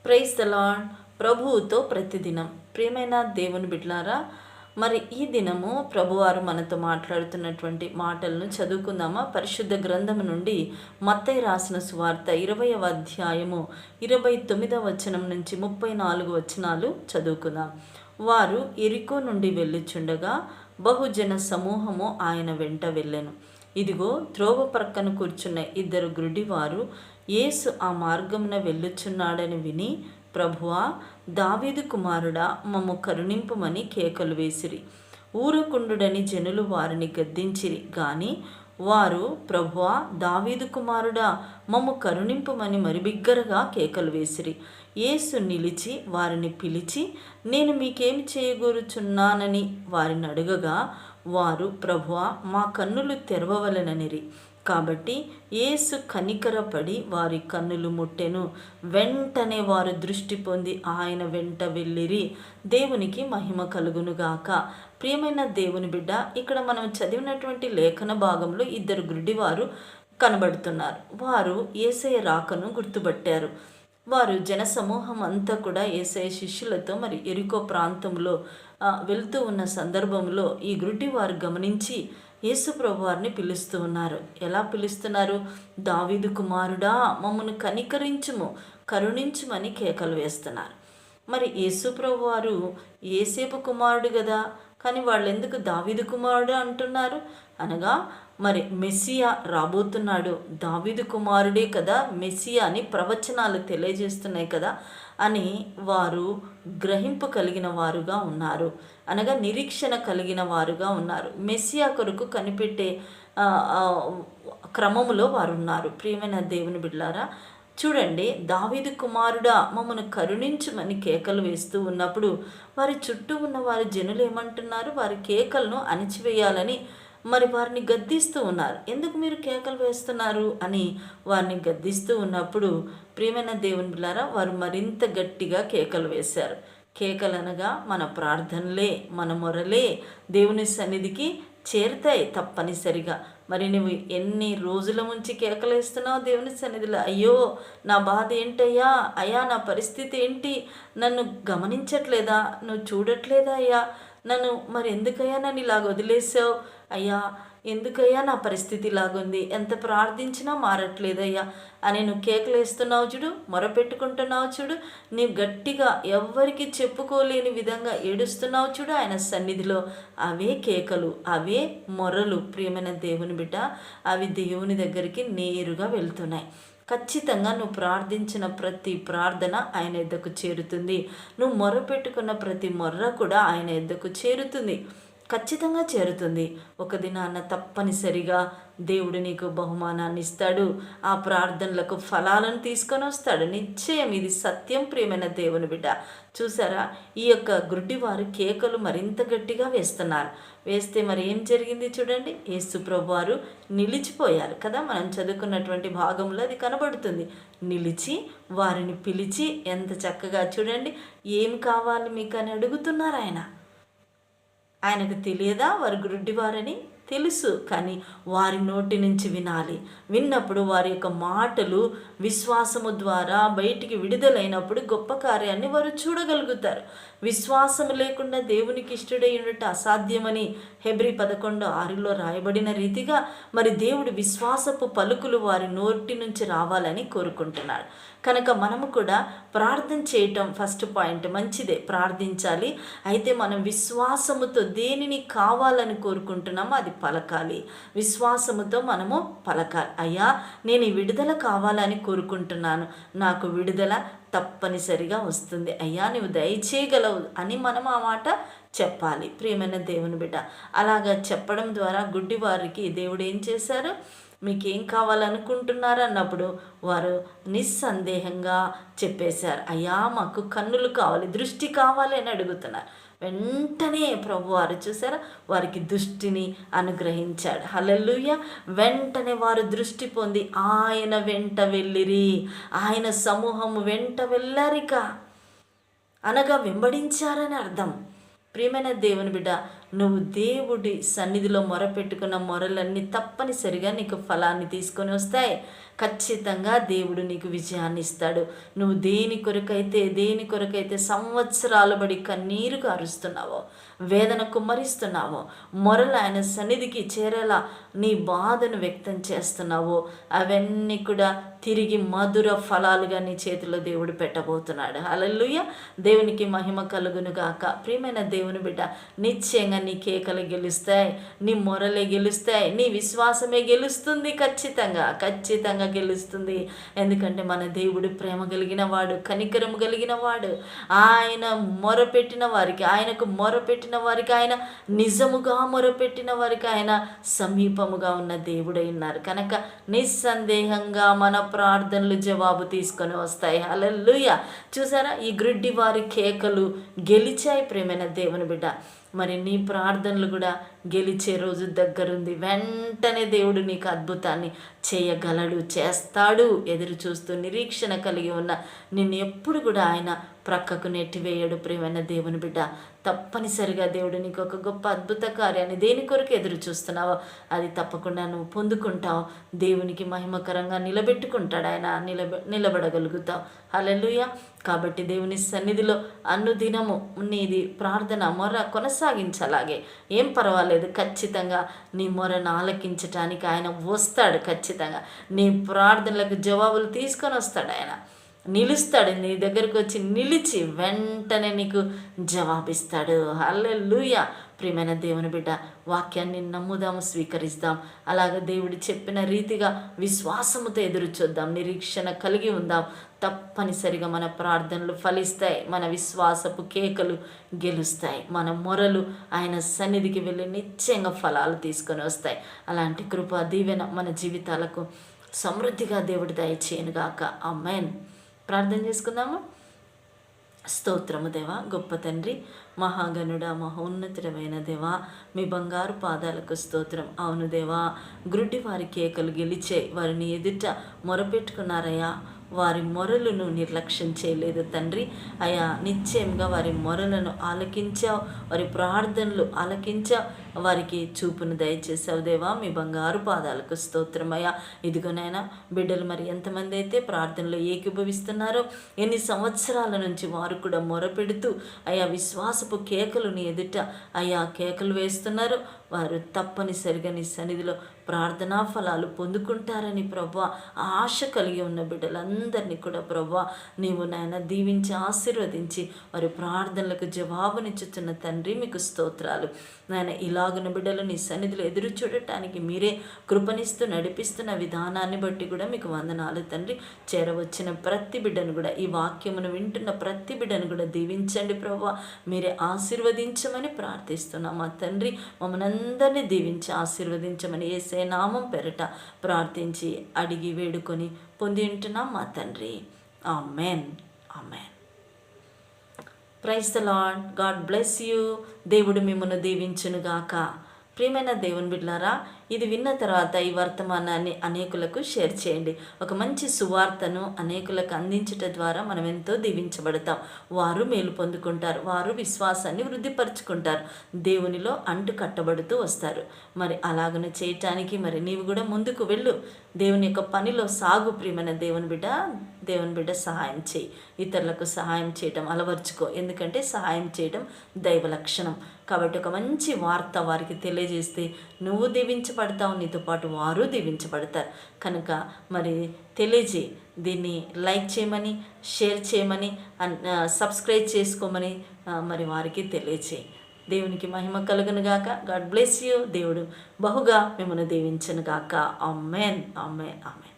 Praise the lord. ప్రభువుతో ప్రతిదినం. ప్రియమైన దేవుని బిడ్డలారా, మరి ఈ దినము ప్రభువారు మనతో మాట్లాడుతున్నటువంటి మాటలను చదువుకుందామా? పరిశుద్ధ గ్రంథము నుండి మత్తయి రాసిన సువార్త 20వ అధ్యాయము 29వ వచనం నుంచి 34 వచనాలు చదువుకుందాం. వారు ఎరికో నుండి వెళ్ళుచుండగా బహుజన సమూహము ఆయన వెంట వెళ్ళెను. ఇదిగో, త్రోవ ప్రక్కన కూర్చున్న ఇద్దరు గ్రుడ్డివారు యేసు ఆ మార్గమున వెళ్ళుచున్నాడని విని, ప్రభువా, దావీదు కుమారుడా, మమ్ము కరుణింపుమని కేకలు వేసిరి. ఊరకుండుడని జనులు వారిని గద్దించిరి గాని వారు, ప్రభువా, దావీదు కుమారుడా, మమ్ము కరుణింపుమని మరి బిగ్గరగా కేకలు వేసిరి. యేసు నిలిచి వారిని పిలిచి, నేను మీకేమి చేయగోరుచున్నానని వారిని అడగగా వారు, ప్రభువా, మా కన్నులు తెరవవలెననిరి. కాబట్టి యేసు కనికరపడి వారి కన్నులు ముట్టెను. వెంటనే వారు దృష్టి పొంది ఆయన వెంట వెళ్ళిరి. దేవునికి మహిమ కలుగునుగాక. ప్రియమైన దేవుని బిడ్డ, ఇక్కడ మనం చదివినటువంటి లేఖన భాగంలో ఇద్దరు గుడ్డివారు కనబడుతున్నారు. వారు యేసయ్య రాకను గుర్తుపట్టారు. వారు జనసమూహం అంతా కూడా యేసయ్య శిష్యులతో మరి ఎరికో ప్రాంతంలో వెళ్తూ ఉన్న సందర్భంలో ఈ గుడ్డివారు గమనించి యేసు ప్రభువారిని పిలుస్తూ ఉన్నారు. ఎలా పిలుస్తున్నారు? దావీదు కుమారుడా, మమ్మను కనికరించుము, కరుణించుమని కేకలు వేస్తున్నారు. మరి యేసు ప్రభువారు యేసేపు కుమారుడు కదా, కానీ వాళ్ళు ఎందుకు దావీదు కుమారుడు అంటున్నారు? అనగా మరి మెస్సియా రాబోతున్నాడు, దావీదు కుమారుడే కదా మెస్సియా అని ప్రవచనాలు తెలియజేస్తున్నాయి కదా అని వారు గ్రహింపు కలిగిన వారుగా ఉన్నారు. అనగా నిరీక్షణ కలిగిన వారుగా ఉన్నారు. మెస్సియా కొరకు కనిపెట్టే క్రమములో వారు ఉన్నారు. ప్రియమైన దేవుని బిడ్డలారా, చూడండి, దావీదు కుమారుడా, మమ్మను కరుణించుమని కేకలు వేస్తూ ఉన్నప్పుడు వారి చుట్టూ ఉన్న వారి జనులు ఏమంటున్నారు? వారి కేకలను అణిచివేయాలని మరి వారిని గద్దిస్తూ ఉన్నారు. ఎందుకు మీరు కేకలు వేస్తున్నారు అని వారిని గద్దిస్తూ ఉన్నప్పుడు ప్రియమైన దేవుని బిడ్డలారా, వారు మరింత గట్టిగా కేకలు వేశారు. కేకలనగా మన ప్రార్థనలే, మన మొరలే దేవుని సన్నిధికి చేరుతాయి తప్పనిసరిగా. మరి నువ్వు ఎన్ని రోజుల నుంచి కేకలేస్తున్నావు దేవుని సన్నిధిలో? అయ్యో, నా బాధ ఏంటయ్యా, అయ్యా నా పరిస్థితి ఏంటి, నన్ను గమనించట్లేదా, నువ్వు చూడట్లేదా అయ్యా, నన్ను మరి ఎందుకయ్యా నన్ను ఇలాగ వదిలేసావు, అయ్యా ఎందుకయ్యా నా పరిస్థితి ఇలాగుంది, ఎంత ప్రార్థించినా మారట్లేదయ్యా అని నువ్వు కేకలేస్తున్నావు చూడు, మొరపెట్టుకుంటున్నావు చూడు, నీవు గట్టిగా ఎవ్వరికి చెప్పుకోలేని విధంగా ఏడుస్తున్నావు చూడు ఆయన సన్నిధిలో. అవే కేకలు, అవే మొరలు. ప్రియమైన దేవుని బిడ్డ, అవి దేవుని దగ్గరికి నేరుగా వెళ్తున్నాయి. ఖచ్చితంగా నువ్వు ప్రార్థించిన ప్రతి ప్రార్థన ఆయన ఎద్దకు చేరుతుంది. నువ్వు మొరపెట్టుకున్న ప్రతి మొర్ర కూడా ఆయన ఎద్దకు చేరుతుంది, ఖచ్చితంగా చేరుతుంది. ఒక దినాన్న తప్పనిసరిగా దేవుడు నీకు బహుమానాన్ని ఇస్తాడు. ఆ ప్రార్థనలకు ఫలాలను తీసుకొని వస్తాడు. నిశ్చయం, ఇది సత్యం. ప్రియమైన దేవుని బిడ్డ, చూసారా, ఈ యొక్క గుడ్డివారు కేకలు మరింత గట్టిగా వేస్తున్నారు. వేస్తే మరి ఏం జరిగింది చూడండి, యేసు ప్రభువారు నిలిచిపోయారు కదా. మనం చదువుకున్నటువంటి భాగంలో అది కనబడుతుంది. నిలిచి వారిని పిలిచి ఎంత చక్కగా చూడండి, ఏం కావాలి మీకు అని అడుగుతున్నారు ఆయన. ఆయనకు తెలియదా వారు గుడ్డివారని? తెలుసు, కానీ వారి నోటి నుంచి వినాలి. విన్నప్పుడు వారి యొక్క మాటలు విశ్వాసము ద్వారా బయటికి విడుదలైనప్పుడు గొప్ప కార్యాన్ని వారు చూడగలుగుతారు. విశ్వాసము లేకుండా దేవునికి ఇష్టడై ఉండట అసాధ్యమని హెబ్రీ 11:6లో రాయబడిన రీతిగా మరి దేవుడు విశ్వాసపు పలుకులు వారి నోటి నుంచి రావాలని కోరుకుంటున్నాడు. కనుక మనము కూడా ప్రార్థన చేయటం ఫస్ట్ పాయింట్ మంచిదే, ప్రార్థించాలి. అయితే మనం విశ్వాసముతో దేనిని కావాలని కోరుకుంటున్నామో అది పలకాలి. విశ్వాసముతో మనము పలకాలి. అయ్యా, నేను ఈ విడుదల కావాలని కోరుకుంటున్నాను, నాకు విడుదల తప్పనిసరిగా వస్తుంది, అయ్యా నువ్వు దయచేయగలవు అని మనం ఆ మాట చెప్పాలి. ప్రియమైన దేవుని బిడ్డ, అలాగా చెప్పడం ద్వారా గుడ్డివారికి దేవుడు ఏం చేశారు? మీకేం కావాలనుకుంటున్నారు అన్నప్పుడు వారు నిస్సందేహంగా చెప్పేశారు, అయ్యా మాకు కన్నులు కావాలి, దృష్టి కావాలి అని అడుగుతున్నారు. వెంటనే ప్రభువారు చూసారా, వారికి దృష్టిని అనుగ్రహించాడు. హల్లెలూయా. వెంటనే వారు దృష్టి పొంది ఆయన వెంట వెళ్ళిరి. ఆయన సమూహము వెంట వెళ్ళారిక, అనగా వెంబడించారని అర్థం. ప్రియమైన దేవుని బిడ్డ, నువ్వు దేవుడి సన్నిధిలో మొరపెట్టుకున్న మొరలన్నీ తప్పనిసరిగా నీకు ఫలాన్ని తీసుకొని వస్తాయి. ఖచ్చితంగా దేవుడు నీకు విజయాన్ని ఇస్తాడు. నువ్వు దేని కొరకైతే సంవత్సరాల బడి కన్నీరు కారుస్తున్నావో, వేదన కుమ్మరిస్తున్నావో, మొరలు ఆయన సన్నిధికి చేరేలా నీ బాధను వ్యక్తం చేస్తున్నావో, అవన్నీ కూడా తిరిగి మధుర ఫలాలుగా నీ చేతిలో దేవుడు పెట్టబోతున్నాడు. హల్లెలూయా. దేవునికి మహిమ కలుగును గాక. ప్రియమైన దేవుని బిడ్డ, నిశ్చయంగా నీ కేకలు గెలుస్తాయి, నీ మొరలే గెలుస్తాయి, నీ విశ్వాసమే గెలుస్తుంది. ఖచ్చితంగా గెలుస్తుంది. ఎందుకంటే మన దేవుడు ప్రేమ కలిగిన వాడు, కనికరము కలిగిన వాడు. ఆయనకు మొరపెట్టిన వారికి ఆయన నిజముగా మొరపెట్టిన వారికి ఆయన సమీపముగా ఉన్న దేవుడై ఉన్నారు కనుక నిస్సందేహంగా మన ప్రార్థనలు జవాబు తీసుకొని వస్తాయి. హల్లెలూయా. చూసారా, ఈ గ్రుడ్డి వారి కేకలు గెలిచాయి. ప్రేమైన దేవుని బిడ్డ, మరి నీ ప్రార్థనలు కూడా గెలిచే రోజు దగ్గరుంది. వెంటనే దేవుడు నీకు అద్భుతాన్ని చేయగలడు, చేస్తాడు. ఎదురు చూస్తూ నిరీక్షణ కలిగి ఉన్న నిన్ను ఎప్పుడు కూడా ఆయన ప్రక్కకు నెట్టివేయడు. ప్రియమైన దేవుని బిడ్డ, తప్పనిసరిగా దేవుడు నీకు ఒక గొప్ప అద్భుత కార్యాన్ని దేని కొరకు ఎదురు చూస్తున్నావో అది తప్పకుండా నువ్వు పొందుకుంటావు. దేవునికి మహిమకరంగా నిలబెట్టుకుంటాడు ఆయన, నిలబడగలుగుతావు. హల్లెలూయా. కాబట్టి దేవుని సన్నిధిలో అనుదినము నీది ప్రార్థన మొర కొనసాగించలాగే ఏం పర్వాలేదు. ఖచ్చితంగా నీ మొరను ఆలకించటానికి ఆయన వస్తాడు. ఖచ్చితంగా నీ ప్రార్థనలకు జవాబులు తీసుకొని వస్తాడు ఆయన. నిలుస్తాడు, నీ దగ్గరకు వచ్చి నిలిచి వెంటనే నీకు జవాబిస్తాడు. హల్లెలూయా. ప్రియమైన దేవుని బిడ్డ, వాక్యాన్ని నమ్ముదాము, స్వీకరిస్తాం. అలాగే దేవుడు చెప్పిన రీతిగా విశ్వాసముతో ఎదురు చూద్దాం, నిరీక్షణ కలిగి ఉందాం. తప్పనిసరిగా మన ప్రార్థనలు ఫలిస్తాయి, మన విశ్వాసపు కేకలు గెలుస్తాయి, మన మొరలు ఆయన సన్నిధికి వెళ్ళి నిశ్చయంగా ఫలాలు తీసుకొని వస్తాయి. అలాంటి కృప దీవెన మన జీవితాలకు సమృద్ధిగా దేవుడు దయచేయనుగాక. ఆమేన్. ప్రార్థన చేసుకుందాము. స్తోత్రము దేవా, గొప్ప తండ్రి, మహాగణుడా, మహోన్నతుడమైన దేవా, మీ బంగారు పాదాలకు స్తోత్రం. అవును దేవా, గ్రుడ్డి వారి కేకలు గెలిచే వారిని ఎదుట మొరపెట్టుకున్నారయ్యా. వారి మొరలను నిర్లక్ష్యం చేయలేదు తండ్రి. అయా, నిశ్చయంగా వారి మొరలను ఆలకించావు, వారి ప్రార్థనలు ఆలకించావు, వారికి చూపును దయచేసావు దేవా. మీ బంగారు పాదాలకు స్తోత్రమయ్యా. ఇదిగోనైనా బిడ్డలు మరి ఎంతమంది అయితే ప్రార్థనలో ఏకీభవిస్తున్నారో, ఎన్ని సంవత్సరాల నుంచి వారు కూడా మొరపెడుతూ అయా విశ్వాసపు కేకలు నీ ఎదుట అయా కేకలు వేస్తున్నారు. వారు తప్పనిసరిగా నీ సన్నిధిలో ప్రార్థనా ఫలాలు పొందుకుంటారని ప్రభువా ఆశ కలిగి ఉన్న బిడ్డలందరినీ కూడా ప్రభువా నీవు నాయన దీవించి ఆశీర్వదించి వారి ప్రార్థనలకు జవాబునిచ్చుతున్న తండ్రి, మీకు స్తోత్రాలు నాయన. ఇలాగున్న బిడ్డలు నీ సన్నిధిలో ఎదురు చూడటానికి మీరే కృపనిస్తూ నడిపిస్తున్న విధానాన్ని బట్టి కూడా మీకు వందనాలు తండ్రి. చేరవచ్చిన ప్రతి బిడ్డను కూడా, ఈ వాక్యమును వింటున్న ప్రతి బిడ్డను కూడా దీవించండి ప్రభువా. మీరే ఆశీర్వదించమని ప్రార్థిస్తున్నాం మా తండ్రి. మమ్మల్ని అందరినీ దీవించి ఆశీర్వదించమని యేసే నామం పెరట ప్రార్థించి అడిగి వేడుకొని పొంది ఉంటున్నాం మా తండ్రి. Amen. Amen. Praise the lord. God bless you. దేవుడు మిమ్మల్ని దీవించునుగాక. ప్రియమైన దేవుని బిడ్డలారా, ఇది విన్న తర్వాత ఈ వర్తమానాన్ని అనేకులకు షేర్ చేయండి. ఒక మంచి సువార్తను అనేకులకు అందించటం ద్వారా మనం ఎంతో దీవించబడతాం. వారు మేలు పొందుకుంటారు, వారు విశ్వాసాన్ని వృద్ధిపరుచుకుంటారు, దేవునిలో అంటు కట్టబడుతూ వస్తారు. మరి అలాగనే చేయటానికి మరి నీవు కూడా ముందుకు వెళ్ళు, దేవుని యొక్క పనిలో సాగు. ప్రియమైన దేవుని బిడ్డ సహాయం చేయి, ఇతరులకు సహాయం చేయటం అలవర్చుకో. ఎందుకంటే సహాయం చేయడం దైవ లక్షణం. కాబట్టి ఒక మంచి వార్త వారికి తెలియజేస్తే నువ్వు దీవించబడతావు, నీతో పాటు వారు దీవించబడతారు. కనుక మరి తెలియజేయి. దీన్ని లైక్ చేయమని, షేర్ చేయమని, సబ్స్క్రైబ్ చేసుకోమని మరి వారికి తెలియజేయి. దేవునికి మహిమ కలుగును గాక. God bless you. దేవుడు బహుగా మిమ్మల్ని దీవించును గాక. ఆమేన్. ఆమేన్. ఆమేన్.